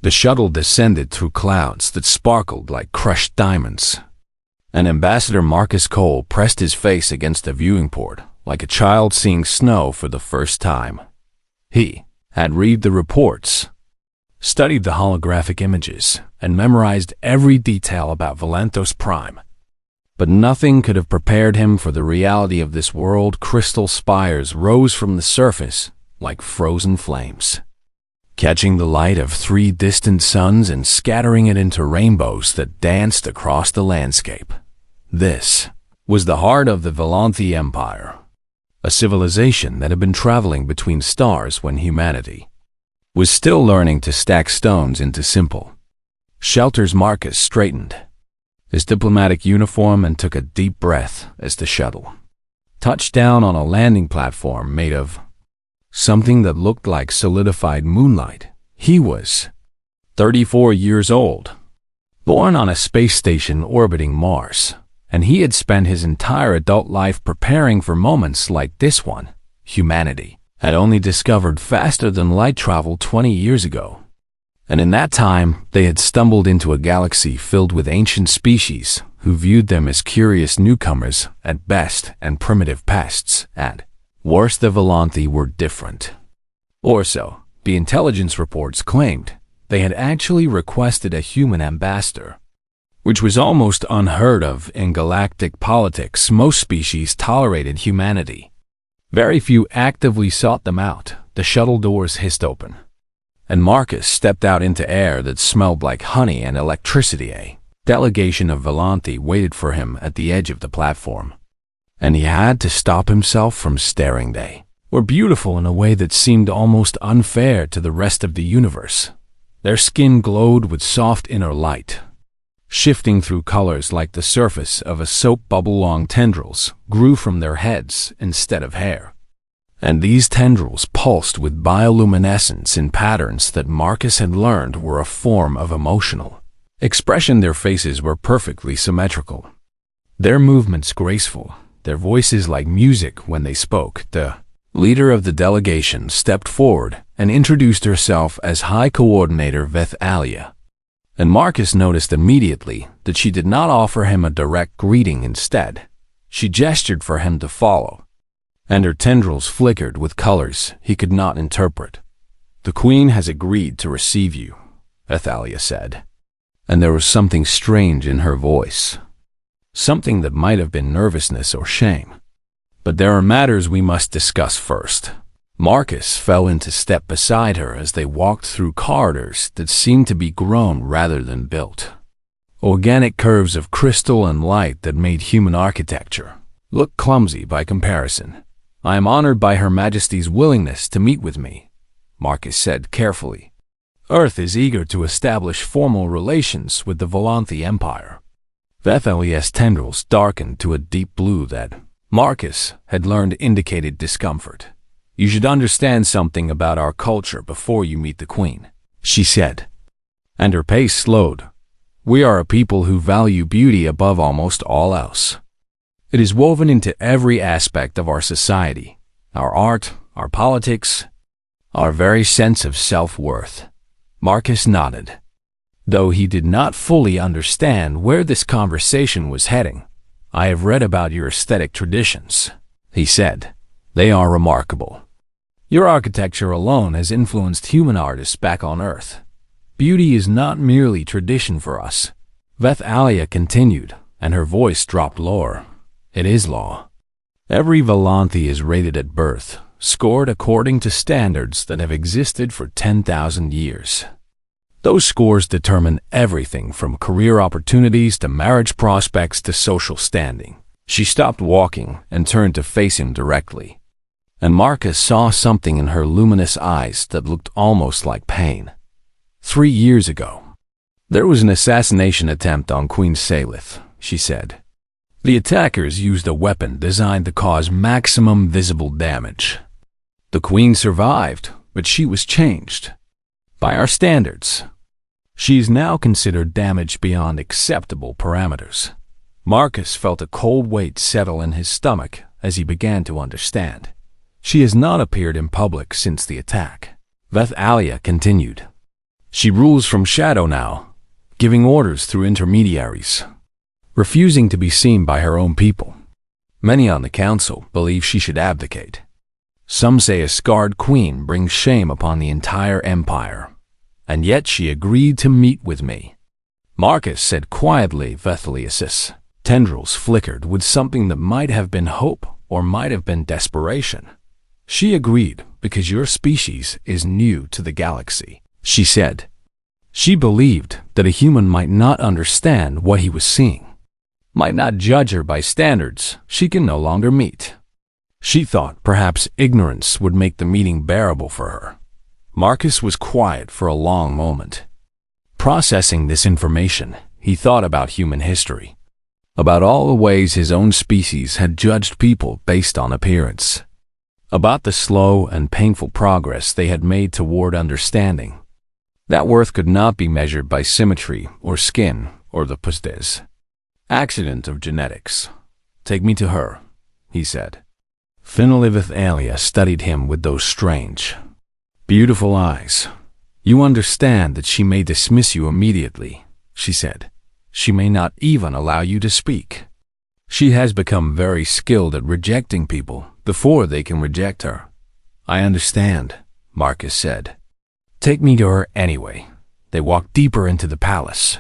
The shuttle descended through clouds that sparkled like crushed diamonds. And Ambassador Marcus Cole pressed his face against the viewing port, like a child seeing snow for the first time. He had read the reports, studied the holographic images, and memorized every detail about Valanthos Prime. But nothing could have prepared him for the reality of this world. Crystal spires rose from the surface like frozen flames, catching the light of 3 distant suns and scattering it into rainbows that danced across the landscape. This was the heart of the Valanthi Empire, a civilization that had been traveling between stars when humanity was still learning to stack stones into simple shelters. Marcus straightened his diplomatic uniform and took a deep breath as the shuttle touched down on a landing platform made of something that looked like solidified moonlight. He was 34 years old, born on a space station orbiting Mars, and he had spent his entire adult life preparing for moments like this one. Humanity had only discovered faster than light travel 20 years ago, and in that time they had stumbled into a galaxy filled with ancient species who viewed them as curious newcomers at best and primitive pests at worst. The Valanthi were different. Or so the intelligence reports claimed. They had actually requested a human ambassador, which was almost unheard of in galactic politics. Most species tolerated humanity. Very few actively sought them out. The shuttle doors hissed open, and Marcus stepped out into air that smelled like honey and electricity. A delegation of Valanthi waited for him at the edge of the platform, and he had to stop himself from staring. They were beautiful in a way that seemed almost unfair to the rest of the universe. Their skin glowed with soft inner light, shifting through colors like the surface of a soap bubble. Long tendrils grew from their heads instead of hair, and these tendrils pulsed with bioluminescence in patterns that Marcus had learned were a form of emotional expression. Their faces were perfectly symmetrical, their movements graceful, their voices like music when they spoke. The leader of the delegation stepped forward and introduced herself as High Coordinator Vethalia, and Marcus noticed immediately that she did not offer him a direct greeting. Instead, she gestured for him to follow, and her tendrils flickered with colors he could not interpret. "The Queen has agreed to receive you," Vethalia said, and there was something strange in her voice, something that might have been nervousness or shame. "But there are matters we must discuss first." Marcus fell into step beside her as they walked through corridors that seemed to be grown rather than built. Organic curves of crystal and light that made human architecture look clumsy by comparison. "I am honored by Her Majesty's willingness to meet with me," Marcus said carefully. "Earth is eager to establish formal relations with the Valanthi Empire." Vethalia's tendrils darkened to a deep blue that Marcus had learned indicated discomfort. "You should understand something about our culture before you meet the Queen," she said, and her pace slowed. "We are a people who value beauty above almost all else. It is woven into every aspect of our society, our art, our politics, our very sense of self-worth." Marcus nodded, though he did not fully understand where this conversation was heading. "I have read about your aesthetic traditions," he said. "They are remarkable. Your architecture alone has influenced human artists back on Earth. Beauty is not merely tradition for us," Vethalia continued, and her voice dropped lower. "It is law. Every Valanthi is rated at birth, scored according to standards that have existed for 10,000 years. Those scores determine everything from career opportunities to marriage prospects to social standing." She stopped walking and turned to face him directly, and Marcus saw something in her luminous eyes that looked almost like pain. 3 years ago, there was an assassination attempt on Queen Salith," she said. "The attackers used a weapon designed to cause maximum visible damage. The Queen survived, but she was changed. By our standards, she is now considered damaged beyond acceptable parameters." Marcus felt a cold weight settle in his stomach as he began to understand. "She has not appeared in public since the attack," Vethalia continued. She rules from shadow now, giving orders through intermediaries, refusing to be seen by her own people. Many on the council believe she should abdicate. Some say a scarred queen brings shame upon the entire empire, and yet she agreed to meet with me. Marcus said quietly, Vethelius. Tendrils flickered with something that might have been hope or might have been desperation. She agreed because your species is new to the galaxy, she said. She believed that a human might not understand what he was seeing, might not judge her by standards she can no longer meet. She thought perhaps ignorance would make the meeting bearable for her. Marcus was quiet for a long moment. Processing this information, he thought about human history, about all the ways his own species had judged people based on appearance, about the slow and painful progress they had made toward understanding that worth could not be measured by symmetry or skin or the postes. Accident of genetics. Take me to her, he said. Finalivithalia studied him with those strange, beautiful eyes. You understand that she may dismiss you immediately, she said. She may not even allow you to speak. She has become very skilled at rejecting people before they can reject her. I understand, Marcus said. Take me to her anyway. They walked deeper into the palace,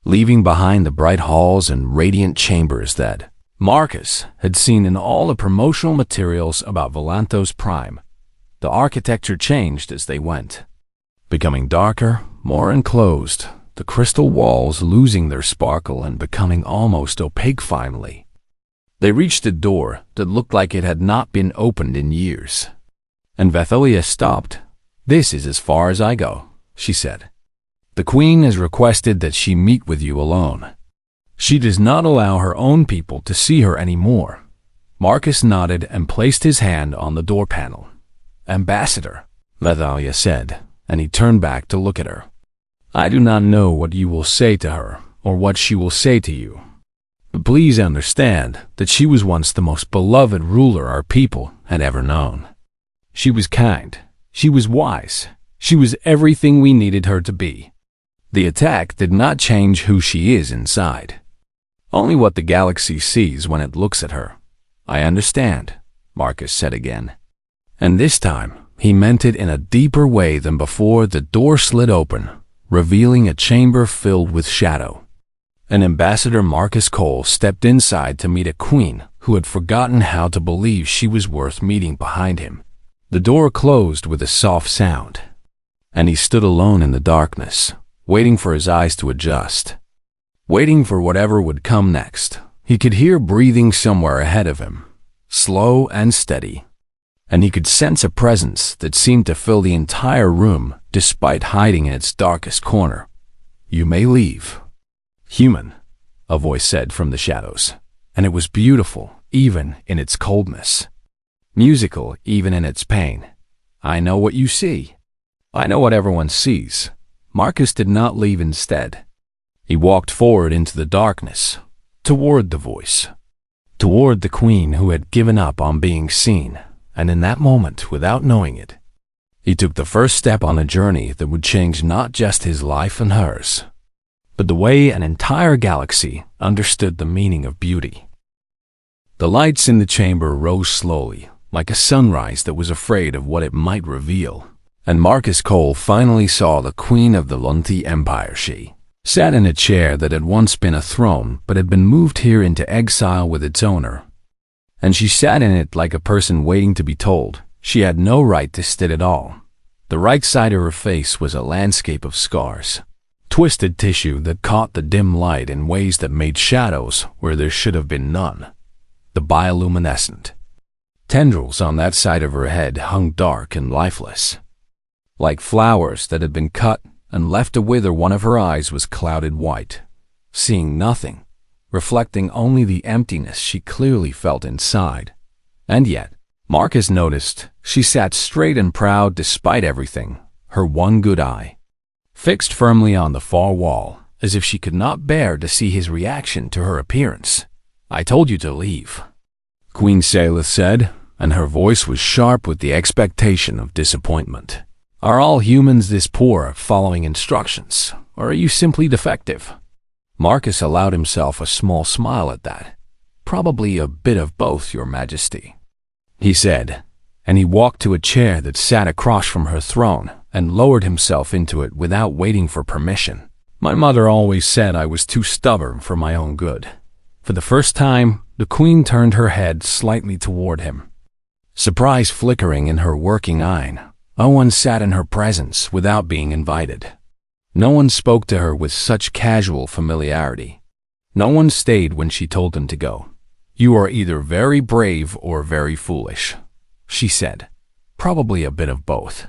leaving behind the bright halls and radiant chambers that Marcus had seen in all the promotional materials about Volantos Prime. The architecture changed as they went, becoming darker, more enclosed, the crystal walls losing their sparkle and becoming almost opaque finally. They reached a door that looked like it had not been opened in years, and Vethelia stopped. This is as far as I go, she said. The queen has requested that she meet with you alone. She does not allow her own people to see her anymore. Marcus nodded and placed his hand on the door panel. Ambassador, Vethelia said, and he turned back to look at her. I do not know what you will say to her or what she will say to you. But please understand that she was once the most beloved ruler our people had ever known. She was kind. She was wise. She was everything we needed her to be. The attack did not change who she is inside. Only what the galaxy sees when it looks at her. I understand, Marcus said again. And this time, he meant it in a deeper way than before. The door slid open, revealing a chamber filled with shadow. And Ambassador Marcus Cole stepped inside to meet a queen who had forgotten how to believe she was worth meeting behind him. The door closed with a soft sound, and he stood alone in the darkness, waiting for his eyes to adjust, waiting for whatever would come next. He could hear breathing somewhere ahead of him, slow and steady, and he could sense a presence that seemed to fill the entire room despite hiding in its darkest corner. You may leave. Human, a voice said from the shadows, and it was beautiful even in its coldness. Musical even in its pain. I know what you see. I know what everyone sees. Marcus did not leave instead. He walked forward into the darkness, toward the voice, toward the queen who had given up on being seen, and in that moment, without knowing it, he took the first step on a journey that would change not just his life and hers, but the way an entire galaxy understood the meaning of beauty. The lights in the chamber rose slowly, like a sunrise that was afraid of what it might reveal, and Marcus Cole finally saw the queen of the Lunti Empire. She sat in a chair that had once been a throne but had been moved here into exile with its owner, and she sat in it like a person waiting to be told she had no right to sit at all. The right side of her face was a landscape of scars, twisted tissue that caught the dim light in ways that made shadows where there should have been none. The bioluminescent tendrils on that side of her head hung dark and lifeless, like flowers that had been cut and left to wither. One of her eyes was clouded white, seeing nothing, reflecting only the emptiness she clearly felt inside. And yet, Marcus noticed she sat straight and proud despite everything, her one good eye fixed firmly on the far wall, as if she could not bear to see his reaction to her appearance. I told you to leave, Queen Salith said, and her voice was sharp with the expectation of disappointment. Are all humans this poor at following instructions, or are you simply defective? Marcus allowed himself a small smile at that. Probably a bit of both, Your Majesty, he said, and he walked to a chair that sat across from her throne and lowered himself into it without waiting for permission. My mother always said I was too stubborn for my own good. For the first time, the Queen turned her head slightly toward him, surprise flickering in her working eye. No one sat in her presence without being invited. No one spoke to her with such casual familiarity. No one stayed when she told them to go. You are either very brave or very foolish, she said. Probably a bit of both.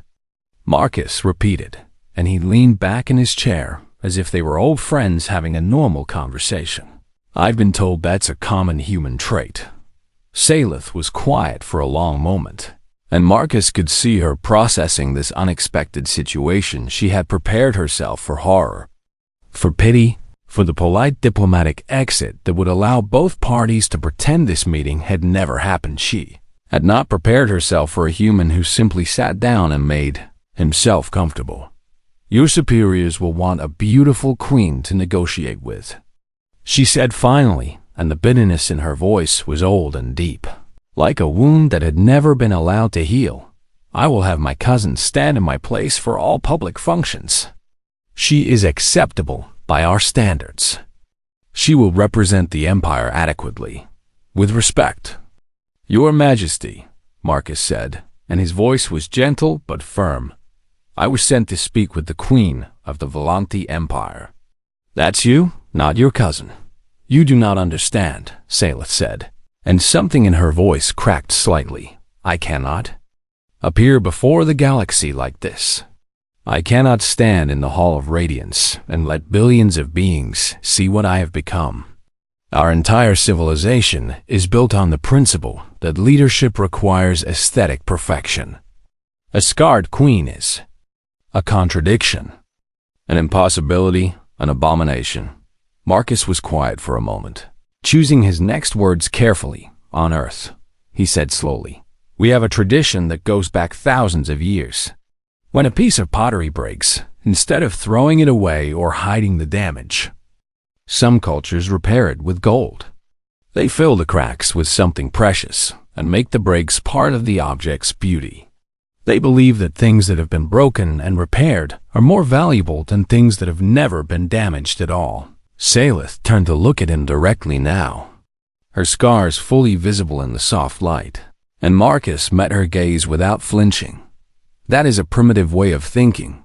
Marcus repeated, and he leaned back in his chair as if they were old friends having a normal conversation. I've been told that's a common human trait. Salith was quiet for a long moment, and Marcus could see her processing this unexpected situation. She had prepared herself for horror, for pity, for the polite diplomatic exit that would allow both parties to pretend this meeting had never happened. She had not prepared herself for a human who simply sat down and made himself comfortable. Your superiors will want a beautiful queen to negotiate with, she said finally, and the bitterness in her voice was old and deep, like a wound that had never been allowed to heal. I will have my cousin stand in my place for all public functions. She is acceptable by our standards. She will represent the Empire adequately, with respect. Your Majesty, Marcus said, and his voice was gentle but firm. I was sent to speak with the Queen of the Volanti Empire. That's you, not your cousin. You do not understand, Salith said, and something in her voice cracked slightly. I cannot appear before the galaxy like this. I cannot stand in the Hall of Radiance and let billions of beings see what I have become. Our entire civilization is built on the principle that leadership requires aesthetic perfection. A scarred queen is a contradiction, an impossibility, an abomination. Marcus was quiet for a moment, choosing his next words carefully. On Earth, he said slowly, we have a tradition that goes back thousands of years. When a piece of pottery breaks, instead of throwing it away or hiding the damage, some cultures repair it with gold. They fill the cracks with something precious and make the breaks part of the object's beauty. They believe that things that have been broken and repaired are more valuable than things that have never been damaged at all. Salith turned to look at him directly now, her scars fully visible in the soft light, and Marcus met her gaze without flinching. That is a primitive way of thinking,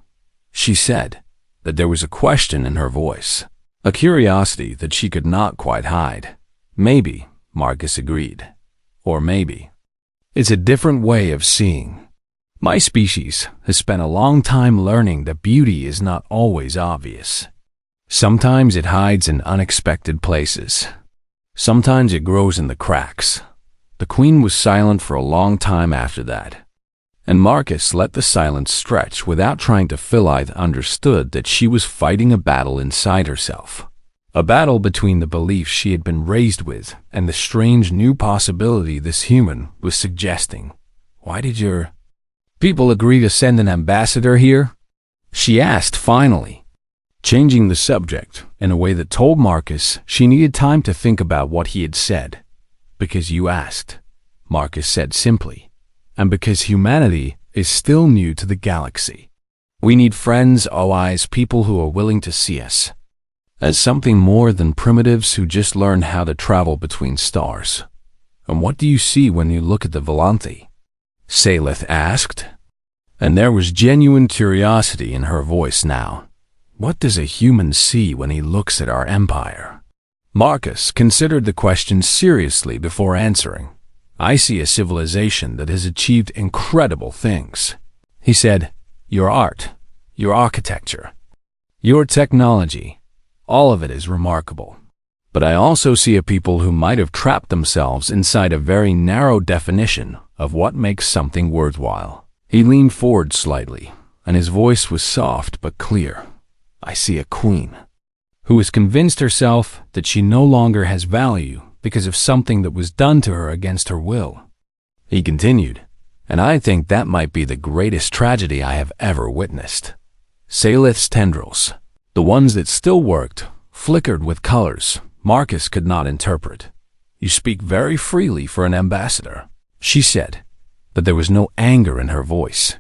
she said, that there was a question in her voice, a curiosity that she could not quite hide. Maybe, Marcus agreed, or maybe it's a different way of seeing. My species has spent a long time learning that beauty is not always obvious. Sometimes it hides in unexpected places. Sometimes it grows in the cracks. The Queen was silent for a long time after that, and Marcus let the silence stretch without trying to fill it. Understood that she was fighting a battle inside herself, a battle between the beliefs she had been raised with and the strange new possibility this human was suggesting. Why did your people agree to send an ambassador here? She asked finally, changing the subject in a way that told Marcus she needed time to think about what he had said. Because you asked, Marcus said simply, and because humanity is still new to the galaxy. We need friends, allies, people who are willing to see us as something more than primitives who just learned how to travel between stars. And what do you see when you look at the Volanti? Salith asked, and there was genuine curiosity in her voice now. What does a human see when he looks at our empire? Marcus considered the question seriously before answering. I see a civilization that has achieved incredible things. He said, your art, your architecture, your technology, all of it is remarkable. But I also see a people who might have trapped themselves inside a very narrow definition of what makes something worthwhile. He leaned forward slightly, and his voice was soft but clear. I see a queen who has convinced herself that she no longer has value because of something that was done to her against her will. He continued, And I think that might be the greatest tragedy I have ever witnessed. Salith's tendrils, the ones that still worked, flickered with colors Marcus could not interpret. "You speak very freely for an ambassador," she said, but there was no anger in her voice.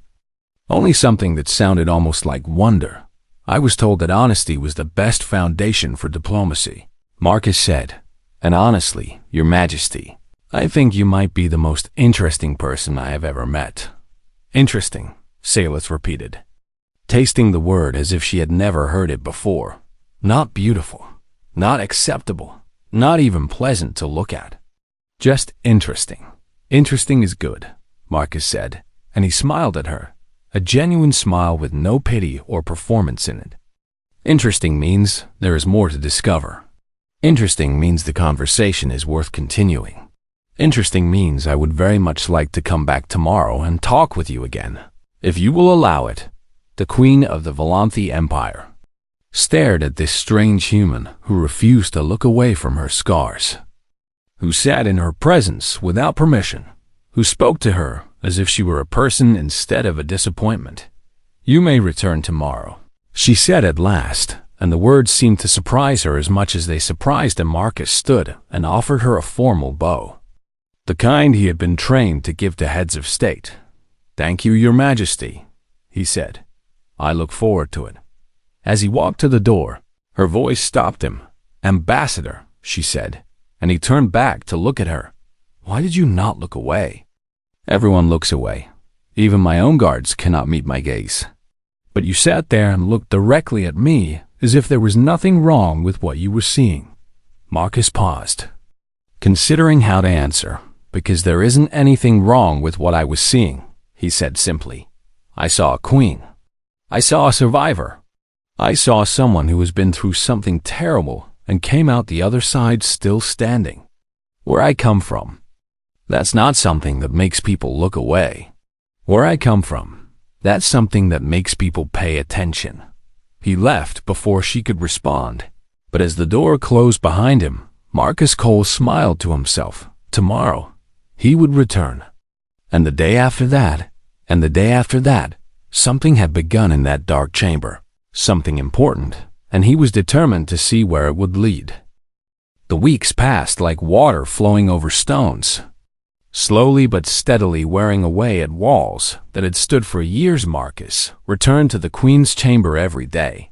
Only something that sounded almost like wonder. "I was told that honesty was the best foundation for diplomacy," Marcus said. "And honestly, Your Majesty, I think you might be the most interesting person I have ever met." "Interesting," Salith repeated, tasting the word as if she had never heard it before. Not beautiful, not acceptable, not even pleasant to look at. Just interesting. "Interesting is good," Marcus said, and he smiled at her, a genuine smile with no pity or performance in it. "Interesting means there is more to discover. Interesting means the conversation is worth continuing. Interesting means I would very much like to come back tomorrow and talk with you again, if you will allow it." The Queen of the Volanthi Empire stared at this strange human who refused to look away from her scars, who sat in her presence without permission, who spoke to her as if she were a person instead of a disappointment. "You may return tomorrow," she said at last, and the words seemed to surprise her as much as they surprised him. Marcus stood and offered her a formal bow, the kind he had been trained to give to heads of state. "Thank you, Your Majesty," he said. "I look forward to it." As he walked to the door, her voice stopped him. "Ambassador," she said, and he turned back to look at her. "Why did you not look away?" "Everyone looks away. Even my own guards cannot meet my gaze. But you sat there and looked directly at me as if there was nothing wrong with what you were seeing." Marcus paused, considering how to answer. "Because there isn't anything wrong with what I was seeing," he said simply. "I saw a queen. I saw a survivor. I saw someone who has been through something terrible and came out the other side still standing. Where I come from, that's not something that makes people look away. Where I come from, that's something that makes people pay attention." He left before she could respond, but as the door closed behind him, Marcus Cole smiled to himself. Tomorrow, he would return. And the day after that, and the day after that, something had begun in that dark chamber, something important, and he was determined to see where it would lead. The weeks passed like water flowing over stones, slowly but steadily wearing away at walls that had stood for years. Marcus returned to the Queen's chamber every day,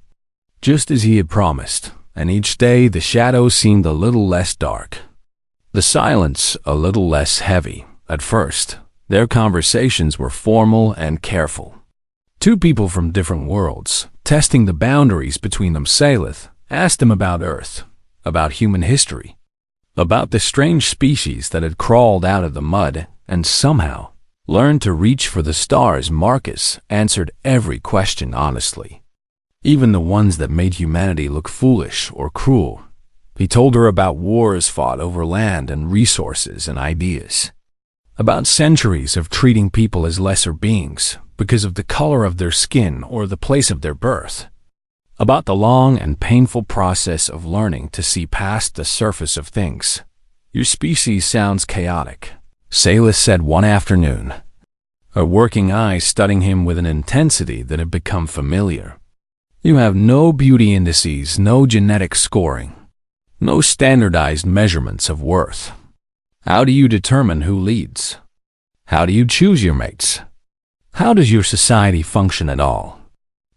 just as he had promised, and each day the shadows seemed a little less dark, the silence a little less heavy. At first, their conversations were formal and careful. Two people from different worlds, testing the boundaries between them. Salith asked him about Earth, about human history, about the strange species that had crawled out of the mud and somehow learned to reach for the stars. Marcus answered every question honestly, even the ones that made humanity look foolish or cruel. He told her about wars fought over land and resources and ideas, about centuries of treating people as lesser beings because of the color of their skin or the place of their birth, about the long and painful process of learning to see past the surface of things. "Your species sounds chaotic," Salith said one afternoon, her working eyes studying him with an intensity that had become familiar. "You have no beauty indices, no genetic scoring, no standardized measurements of worth. How do you determine who leads? How do you choose your mates? How does your society function at all?"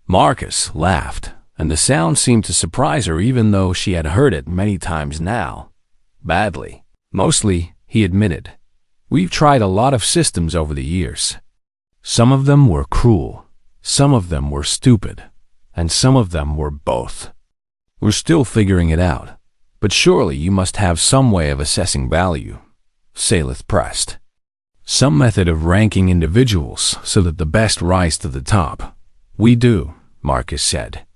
Marcus laughed, and the sound seemed to surprise her even though she had heard it many times now. "Badly. Mostly," he admitted. "We've tried a lot of systems over the years. Some of them were cruel, some of them were stupid, and some of them were both. We're still figuring it out, but surely you must have some way of assessing value," Salith pressed. "Some method of ranking individuals so that the best rise to the top." "We do," Marcus said.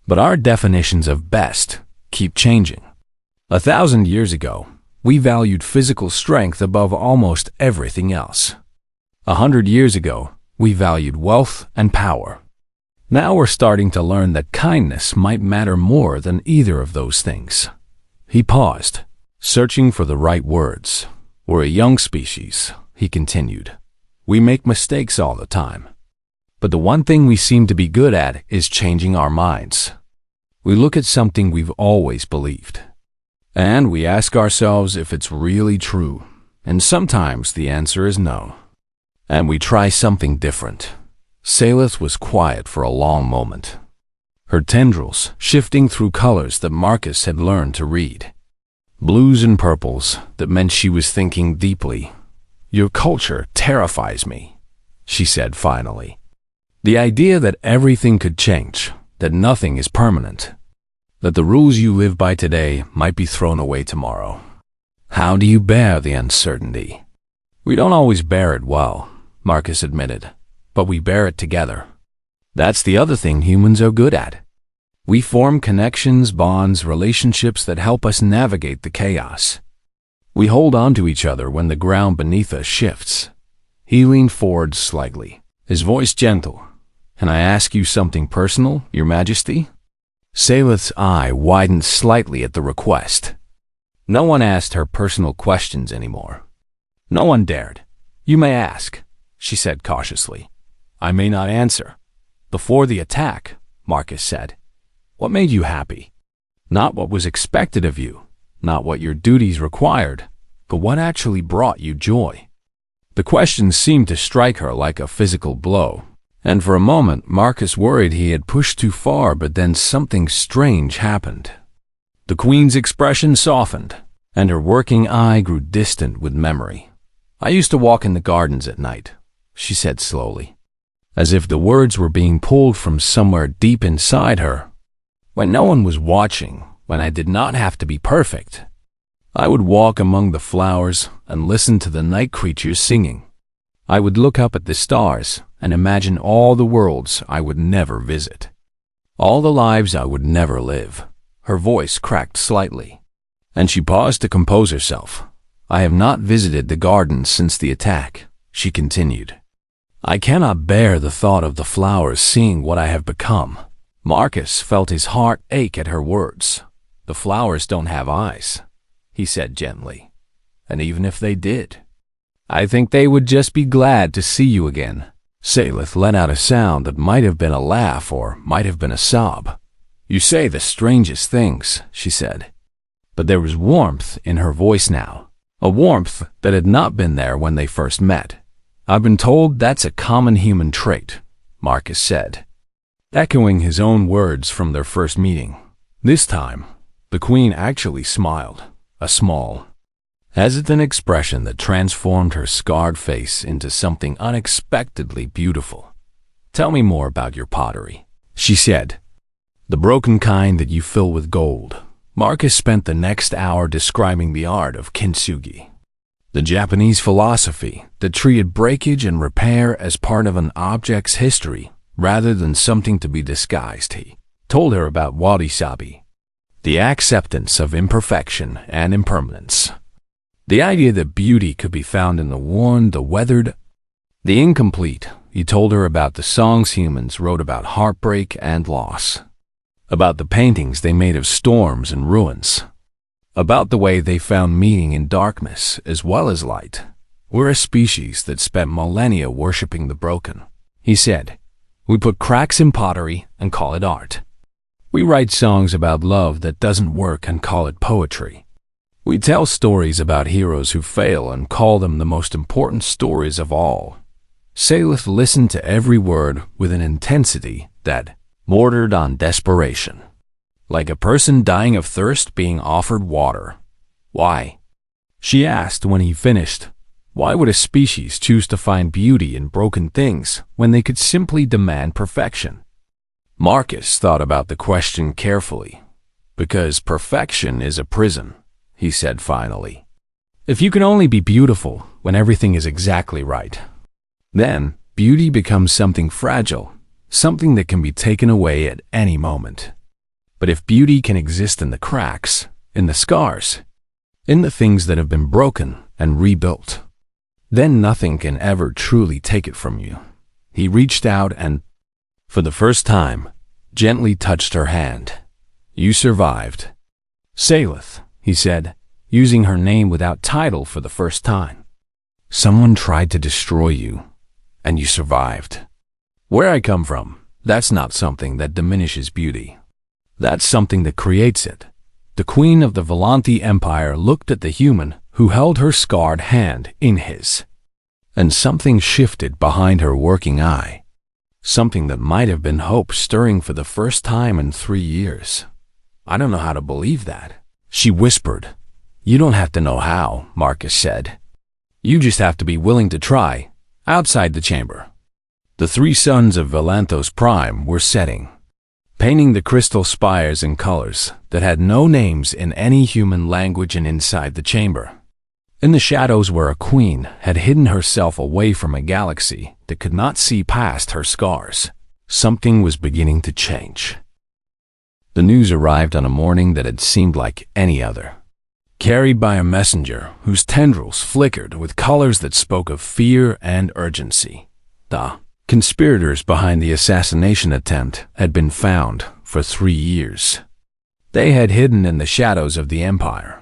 "But our definitions of best keep changing. 1,000 years ago, we valued physical strength above almost everything else. 100 years ago, we valued wealth and power. Now we're starting to learn that kindness might matter more than either of those things." He paused, searching for the right words. "We're a young species," he continued. We make mistakes all the time. But the one thing we seem to be good at is changing our minds. We look at something we've always believed, and we ask ourselves if it's really true, and sometimes the answer is no. And we try something different. Salith was quiet for a long moment, her tendrils shifting through colors that Marcus had learned to read. Blues and purples that meant she was thinking deeply. "Your culture terrifies me," she said finally. "The idea that everything could change, that nothing is permanent, that the rules you live by today might be thrown away tomorrow. How do you bear the uncertainty?" "We don't always bear it well," Marcus admitted, "but we bear it together. That's the other thing humans are good at. We form connections, bonds, relationships that help us navigate the chaos. We hold on to each other when the ground beneath us shifts." He leaned forward slightly, his voice gentle. "Can I ask you something personal, Your Majesty?" Salith's eye widened slightly at the request. No one asked her personal questions anymore. No one dared. "You may ask," she said cautiously. "I may not answer." "Before the attack," Marcus said, "what made you happy? Not what was expected of you, not what your duties required, but what actually brought you joy." The question seemed to strike her like a physical blow, and for a moment Marcus worried he had pushed too far, but then something strange happened. The Queen's expression softened, and her working eye grew distant with memory. "I used to walk in the gardens at night," she said slowly, as if the words were being pulled from somewhere deep inside her. "When no one was watching, when I did not have to be perfect, I would walk among the flowers and listen to the night creatures singing. I would look up at the stars and imagine all the worlds I would never visit, all the lives I would never live." Her voice cracked slightly, and she paused to compose herself. "I have not visited the gardens since the attack," she continued. "I cannot bear the thought of the flowers seeing what I have become." Marcus felt his heart ache at her words. "The flowers don't have eyes," he said gently. "And even if they did, I think they would just be glad to see you again." Salith let out a sound that might have been a laugh or might have been a sob. "You say the strangest things," she said. But there was warmth in her voice now, a warmth that had not been there when they first met. "I've been told that's a common human trait," Marcus said, echoing his own words from their first meeting. This time, the Queen actually smiled, a small, hesitant expression that transformed her scarred face into something unexpectedly beautiful. "Tell me more about your pottery," she said. "The broken kind that you fill with gold." Marcus spent the next hour describing the art of kintsugi, the Japanese philosophy that treated breakage and repair as part of an object's history rather than something to be disguised. He told her about wabi-sabi, the acceptance of imperfection and impermanence, the idea that beauty could be found in the worn, the weathered, the incomplete. He told her about the songs humans wrote about heartbreak and loss, about the paintings they made of storms and ruins, about the way they found meaning in darkness as well as light. "We're a species that spent millennia worshipping the broken," he said. "We put cracks in pottery and call it art. We write songs about love that doesn't work and call it poetry. We tell stories about heroes who fail and call them the most important stories of all." Salith listened to every word with an intensity that bordered on desperation, like a person dying of thirst being offered water. "Why?" she asked when he finished. "Why would a species choose to find beauty in broken things when they could simply demand perfection?" Marcus thought about the question carefully. "Because perfection is a prison," he said finally. "If you can only be beautiful when everything is exactly right, then beauty becomes something fragile, something that can be taken away at any moment. But if beauty can exist in the cracks, in the scars, in the things that have been broken and rebuilt, then nothing can ever truly take it from you." He reached out and, for the first time, gently touched her hand. "You survived." "Salith," he said, using her name without title for the first time. "Someone tried to destroy you, And you survived. Where I come from, that's not something that diminishes beauty. That's something that creates it. The queen of the Volanthi Empire looked at the human who held her scarred hand in his. And something shifted behind her working eye. Something that might have been hope stirring for the first time in 3 years. I don't know how to believe that, she whispered. You don't have to know how, Marcus said. You just have to be willing to try, outside the chamber. The 3 suns of Valanthos Prime were setting, painting the crystal spires in colors that had no names in any human language, and inside the chamber, in the shadows where a queen had hidden herself away from a galaxy that could not see past her scars, something was beginning to change. The news arrived on a morning that had seemed like any other, carried by a messenger whose tendrils flickered with colors that spoke of fear and urgency. The conspirators behind the assassination attempt had been found for 3 years. They had hidden in the shadows of the Empire,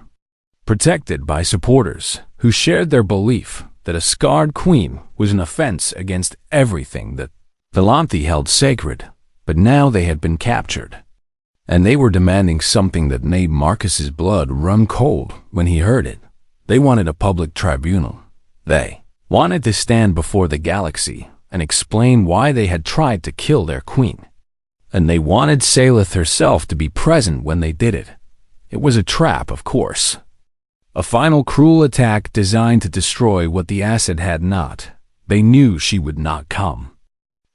protected by supporters who shared their belief that a scarred queen was an offense against everything that Volanthi held sacred. But now they had been captured, and they were demanding something that made Marcus's blood run cold when he heard it. They wanted a public tribunal. They wanted to stand before the galaxy and explain why they had tried to kill their queen. And they wanted Salith herself to be present when they did it. It was a trap, of course. A final cruel attack designed to destroy what the acid had not. They knew she would not come.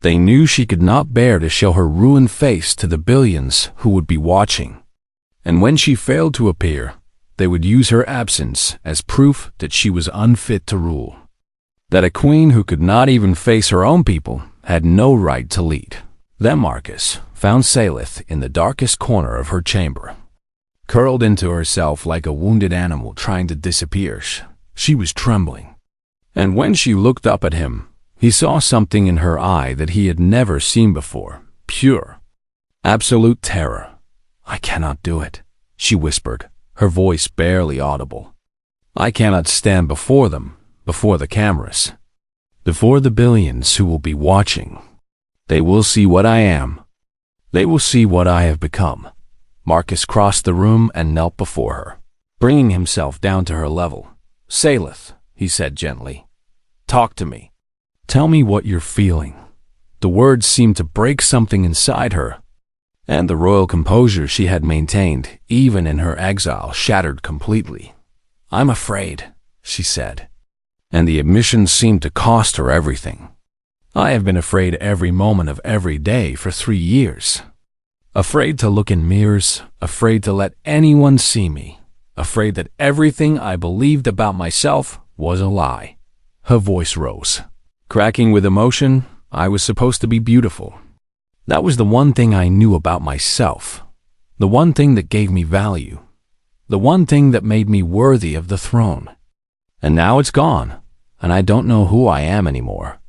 They knew she could not bear to show her ruined face to the billions who would be watching. And when she failed to appear, they would use her absence as proof that she was unfit to rule. That a queen who could not even face her own people had no right to lead. Then Marcus found Salith in the darkest corner of her chamber, curled into herself like a wounded animal trying to disappear. She was trembling. And when she looked up at him, he saw something in her eye that he had never seen before. Pure, absolute terror. I cannot do it, she whispered, her voice barely audible. I cannot stand before them, before the cameras, before the billions who will be watching. They will see what I am. They will see what I have become. Marcus crossed the room and knelt before her, bringing himself down to her level. Salith, he said gently, talk to me. Tell me what you're feeling. The words seemed to break something inside her, and the royal composure she had maintained, even in her exile, shattered completely. I'm afraid, she said, and the admission seemed to cost her everything. I have been afraid every moment of every day for 3 years. Afraid to look in mirrors, afraid to let anyone see me, afraid that everything I believed about myself was a lie. Her voice rose, cracking with emotion. I was supposed to be beautiful. That was the one thing I knew about myself, the one thing that gave me value, the one thing that made me worthy of the throne. And now it's gone, and I don't know who I am anymore.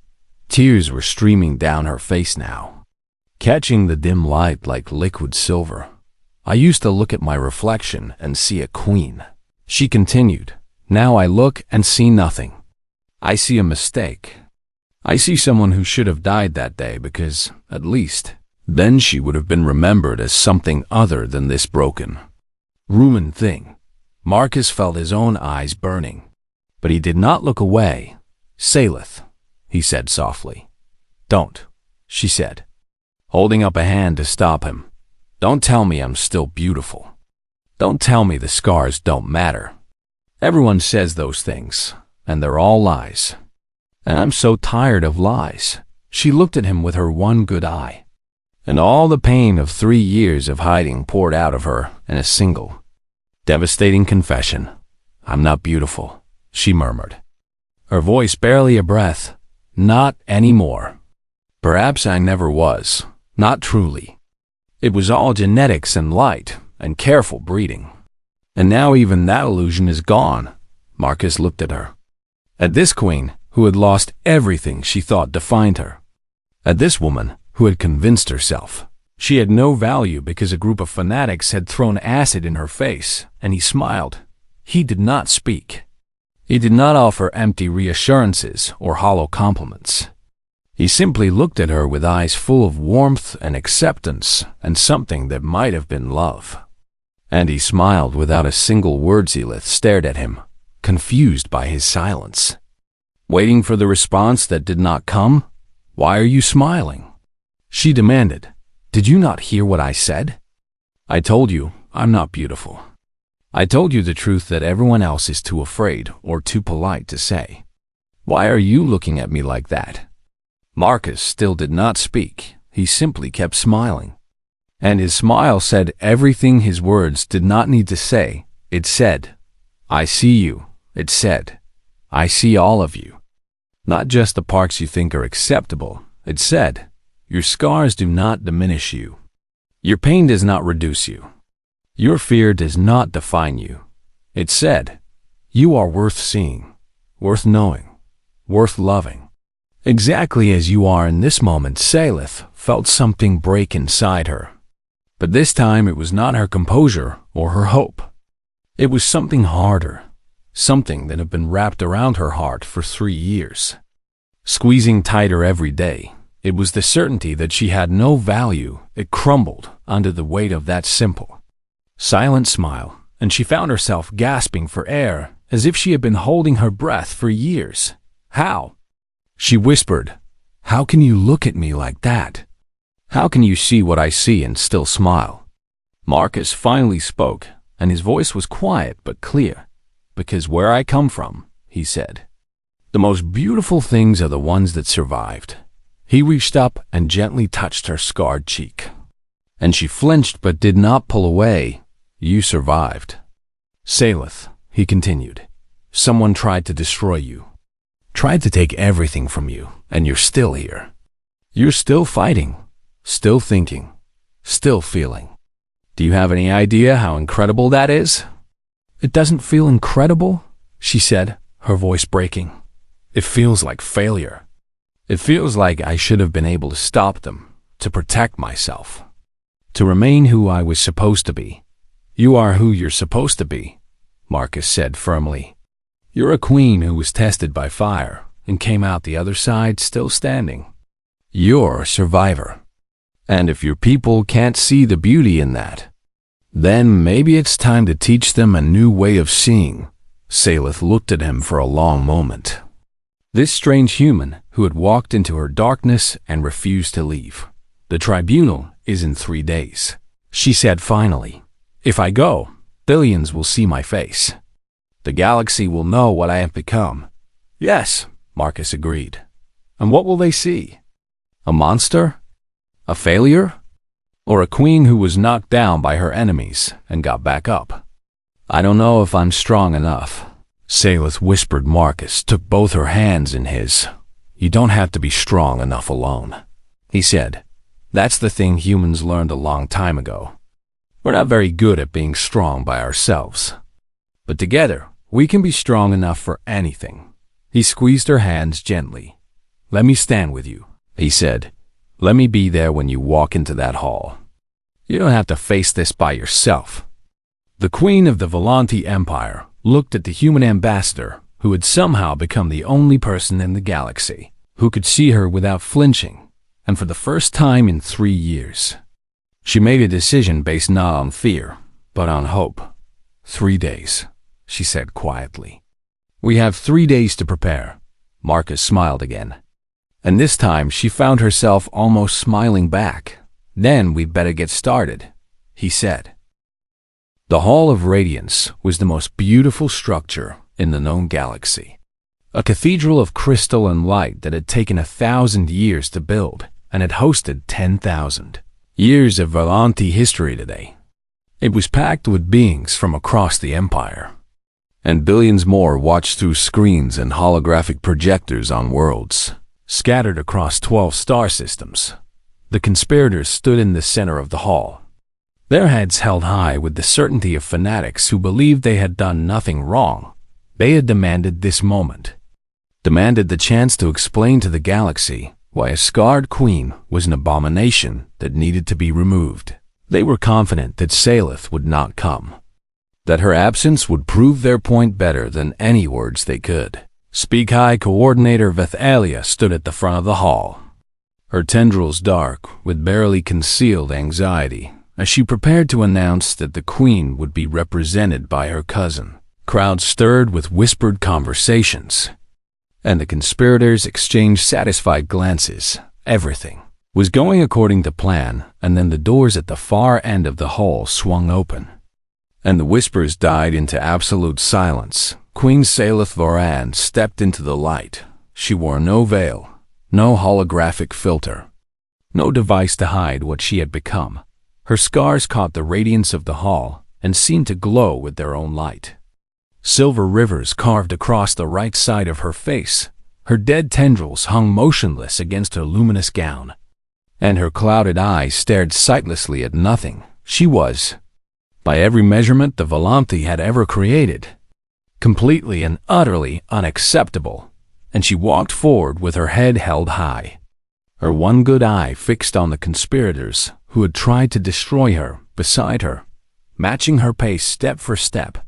Tears were streaming down her face now, catching the dim light like liquid silver. I used to look at my reflection and see a queen. She continued, now I look and see nothing. I see a mistake. I see someone who should have died that day because, at least, then she would have been remembered as something other than this broken, ruined thing. Marcus felt his own eyes burning, but he did not look away. Salith, he said softly. Don't, she said, holding up a hand to stop him. Don't tell me I'm still beautiful. Don't tell me the scars don't matter. Everyone says those things, and they're all lies. And I'm so tired of lies. She looked at him with her one good eye, and all the pain of 3 years of hiding poured out of her in a single, devastating confession. I'm not beautiful, she murmured, her voice barely a breath. Not anymore. Perhaps I never was, not truly. It was all genetics and light and careful breeding. And now even that illusion is gone. Marcus looked at her. At this queen who had lost everything she thought defined her. At this woman who had convinced herself she had no value because a group of fanatics had thrown acid in her face, and he smiled. He did not speak. He did not offer empty reassurances or hollow compliments. He simply looked at her with eyes full of warmth and acceptance and something that might have been love. And he smiled without a single word. Selith stared at him, confused by his silence, waiting for the response that did not come. "Why are you smiling?" she demanded. "Did you not hear what I said? I told you I'm not beautiful. I told you the truth that everyone else is too afraid or too polite to say. Why are you looking at me like that?" Marcus still did not speak. He simply kept smiling. And his smile said everything his words did not need to say. It said, "I see you." It said, "I see all of you. Not just the parts you think are acceptable." It said, "Your scars do not diminish you. Your pain does not reduce you. Your fear does not define you." It said, "You are worth seeing, worth knowing, worth loving. Exactly as you are in this moment." Selith felt something break inside her. But this time it was not her composure or her hope. It was something harder, something that had been wrapped around her heart for 3 years, squeezing tighter every day. It was the certainty that she had no value. It crumbled under the weight of that simple, silent smile, and she found herself gasping for air as if she had been holding her breath for years. "How?" she whispered. "How can you look at me like that? How can you see what I see and still smile?" Marcus finally spoke, and his voice was quiet but clear. "Because where I come from," he said, "the most beautiful things are the ones that survived." He reached up and gently touched her scarred cheek, and she flinched but did not pull away. "You survived, Selith," he continued. "Someone tried to destroy you, tried to take everything from you, and you're still here. You're still fighting, still thinking, still feeling. Do you have any idea how incredible that is?" "It doesn't feel incredible," she said, her voice breaking. "It feels like failure. It feels like I should have been able to stop them, to protect myself, to remain who I was supposed to be." "You are who you're supposed to be," Marcus said firmly. "You're a queen who was tested by fire and came out the other side still standing. You're a survivor. And if your people can't see the beauty in that, then maybe it's time to teach them a new way of seeing." Selith looked at him for a long moment. This strange human who had walked into her darkness and refused to leave. "The tribunal is in 3 days," she said finally. "If I go, billions will see my face. The galaxy will know what I have become." "Yes," Marcus agreed. "And what will they see? A monster? A failure? Or a queen who was knocked down by her enemies and got back up?" "I don't know if I'm strong enough," Selith whispered. Marcus took both her hands in his. "You don't have to be strong enough alone," he said. "That's the thing humans learned a long time ago. We're not very good at being strong by ourselves. But together, we can be strong enough for anything." He squeezed her hands gently. "Let me stand with you," he said. "Let me be there when you walk into that hall. You don't have to face this by yourself." The Queen of the Volanti Empire looked at the human ambassador, who had somehow become the only person in the galaxy who could see her without flinching, and for the first time in 3 years. She made a decision based not on fear, but on hope. 3 days, she said quietly. "We have 3 days to prepare." Marcus smiled again, and this time she found herself almost smiling back. "Then we'd better get started," he said. The Hall of Radiance was the most beautiful structure in the known galaxy. A cathedral of crystal and light that had taken 1,000 years to build and had hosted 10,000 years of Volanti history today. It was packed with beings from across the Empire, and billions more watched through screens and holographic projectors on worlds scattered across 12 star systems. The conspirators stood in the center of the hall, their heads held high with the certainty of fanatics who believed they had done nothing wrong. They had demanded this moment, demanded the chance to explain to the galaxy why a scarred queen was an abomination that needed to be removed. They were confident that Selith would not come, that her absence would prove their point better than any words they could. Speak High Coordinator Vethalia stood at the front of the hall. her tendrils dark with barely concealed anxiety as she prepared to announce that the queen would be represented by her cousin. Crowds stirred with whispered conversations, and the conspirators exchanged satisfied glances. Everything was going according to plan, and then the doors at the far end of the hall swung open, and the whispers died into absolute silence. Queen Salith Voran stepped into the light. She wore no veil, no holographic filter, no device to hide what she had become. Her scars caught the radiance of the hall and seemed to glow with their own light. Silver rivers carved across the right side of her face. Her dead tendrils hung motionless against her luminous gown, and her clouded eyes stared sightlessly at nothing. She was, by every measurement the Volanthi had ever created, completely and utterly unacceptable, and she walked forward with her head held high, her one good eye fixed on the conspirators who had tried to destroy her. Beside her, matching her pace step for step,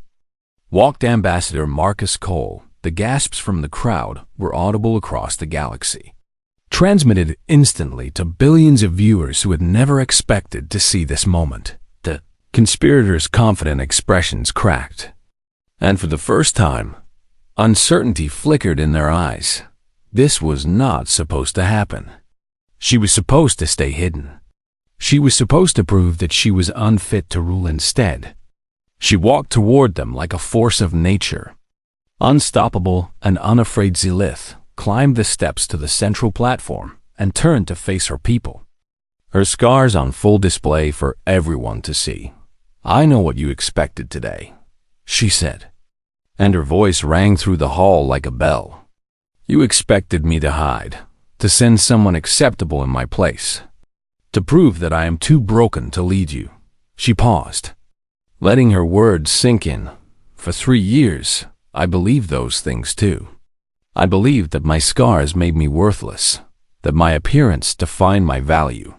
walked Ambassador Marcus Cole. The gasps from the crowd were audible across the galaxy, transmitted instantly to billions of viewers who had never expected to see this moment. The conspirators' confident expressions cracked, and for the first time, uncertainty flickered in their eyes. This was not supposed to happen. She was supposed to stay hidden. She was supposed to prove that she was unfit to rule instead. She walked toward them like a force of nature, unstoppable and unafraid. Zilith climbed the steps to the central platform and turned to face her people, her scars on full display for everyone to see. "I know what you expected today," she said, and her voice rang through the hall like a bell. "You expected me to hide, to send someone acceptable in my place, to prove that I am too broken to lead you." She paused, letting her words sink in. "For 3 years, I believed those things too. I believed that my scars made me worthless, that my appearance defined my value,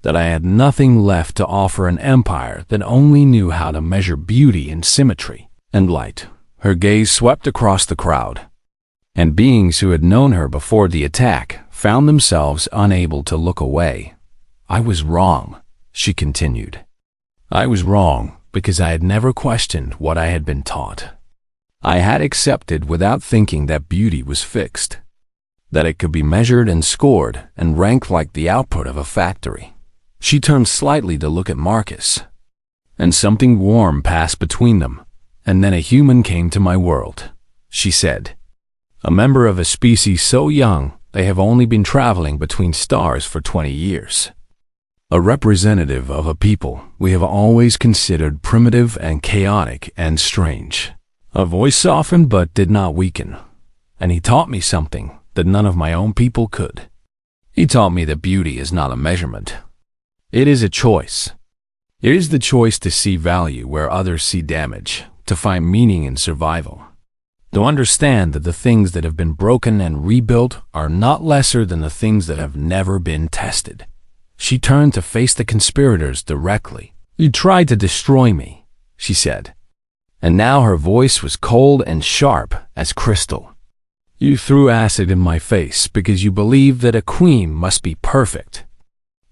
that I had nothing left to offer an empire that only knew how to measure beauty and symmetry and light." Her gaze swept across the crowd, and beings who had known her before the attack found themselves unable to look away. "I was wrong," she continued. "I was wrong because I had never questioned what I had been taught. I had accepted without thinking that beauty was fixed, that it could be measured and scored and ranked like the output of a factory." She turned slightly to look at Marcus, and something warm passed between them. "And then a human came to my world," she said. "A member of a species so young they have only been traveling between stars for 20 years. A representative of a people we have always considered primitive and chaotic and strange." A voice softened but did not weaken, and he taught me something that none of my own people could. He taught me that beauty is not a measurement. It is a choice. It is the choice to see value where others see damage, to find meaning in survival, to understand that the things that have been broken and rebuilt are not lesser than the things that have never been tested. She turned to face the conspirators directly. "You tried to destroy me," she said, and now her voice was cold and sharp as crystal. "You threw acid in my face because you believed that a queen must be perfect,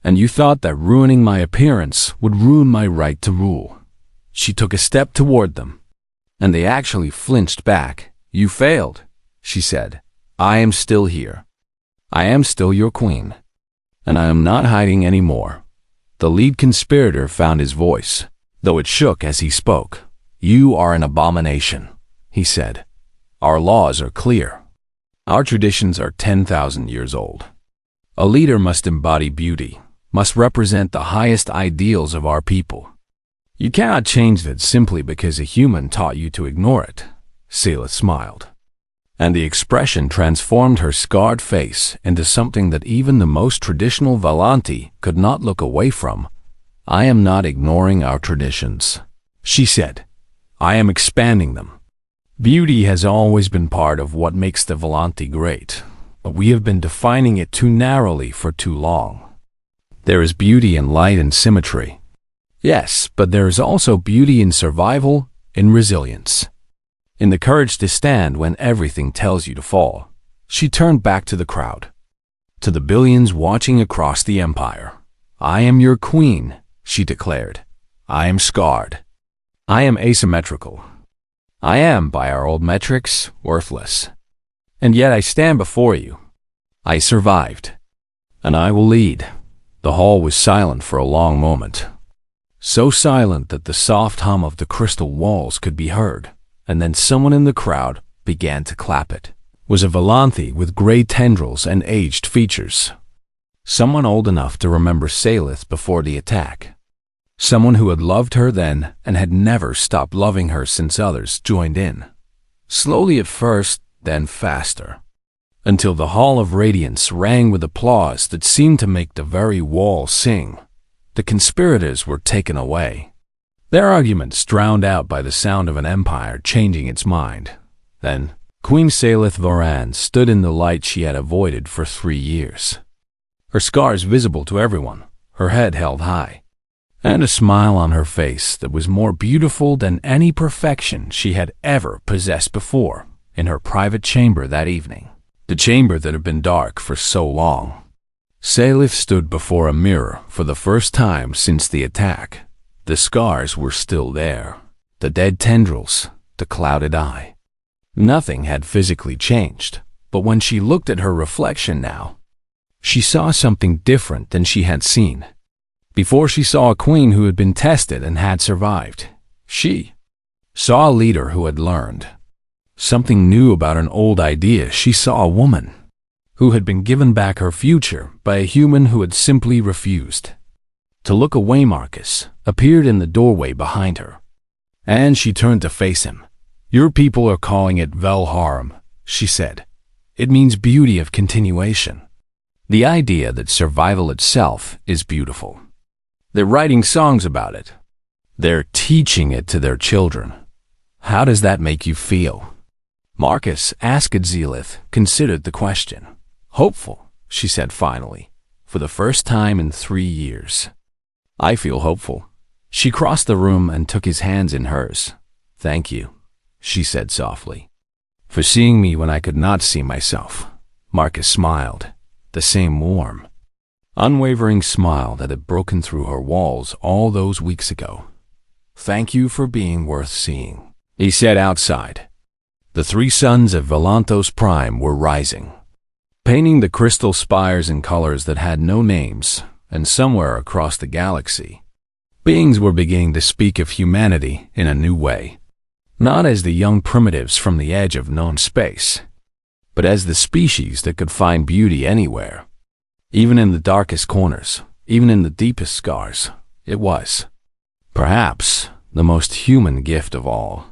and you thought that ruining my appearance would ruin my right to rule." She took a step toward them, and they actually flinched back. "You failed," she said. "I am still here. I am still your queen, and I am not hiding anymore." The lead conspirator found his voice, though it shook as he spoke. "You are an abomination," he said. "Our laws are clear. Our traditions are 10,000 years old. A leader must embody beauty, must represent the highest ideals of our people. You cannot change that simply because a human taught you to ignore it." Selah smiled, and the expression transformed her scarred face into something that even the most traditional Volanthi could not look away from. "I am not ignoring our traditions," she said. "I am expanding them. Beauty has always been part of what makes the Volanthi great, but we have been defining it too narrowly for too long. There is beauty in light and symmetry. Yes, but there is also beauty in survival, in resilience, in the courage to stand when everything tells you to fall." She turned back to the crowd. To the billions watching across the empire, I am your queen, she declared. I am scarred. I am asymmetrical. I am, by our old metrics, worthless. And yet I stand before you. I survived. And I will lead. The hall was silent for a long moment. So silent that the soft hum of the crystal walls could be heard, and then someone in the crowd began to clap. It was a Volanthe with gray tendrils and aged features. Someone old enough to remember Salith before the attack. Someone who had loved her then and had never stopped loving her since others joined in. Slowly at first, then faster, until the Hall of Radiance rang with applause that seemed to make the very walls sing. The conspirators were taken away, their arguments drowned out by the sound of an empire changing its mind. Then, Queen Salith Varan stood in the light she had avoided for 3 years. Her scars visible to everyone, her head held high, and a smile on her face that was more beautiful than any perfection she had ever possessed before in her private chamber that evening, the chamber that had been dark for so long. Salith stood before a mirror for the first time since the attack. The scars were still there, the dead tendrils, the clouded eye. Nothing had physically changed, but when she looked at her reflection now, she saw something different than she had seen. Before she saw a queen who had been tested and had survived. She saw a leader who had learned something new about an old idea. She saw a woman who had been given back her future by a human who had simply refused to look away. Marcus appeared in the doorway behind her, and she turned to face him. Your people are calling it Velharum, she said. It means beauty of continuation. The idea that survival itself is beautiful. They're writing songs about it. They're teaching it to their children. How does that make you feel? Marcus asked. Zelith considered the question. Hopeful, she said finally, for the first time in 3 years. I feel hopeful. She crossed the room and took his hands in hers. Thank you, she said softly, for seeing me when I could not see myself. Marcus smiled, the same warm, unwavering smile that had broken through her walls all those weeks ago. Thank you for being worth seeing, he said outside. The 3 suns of Volantos Prime were rising, painting the crystal spires in colors that had no names, and somewhere across the galaxy, beings were beginning to speak of humanity in a new way, not as the young primitives from the edge of known space, but as the species that could find beauty anywhere, even in the darkest corners, even in the deepest scars. It was, perhaps, the most human gift of all.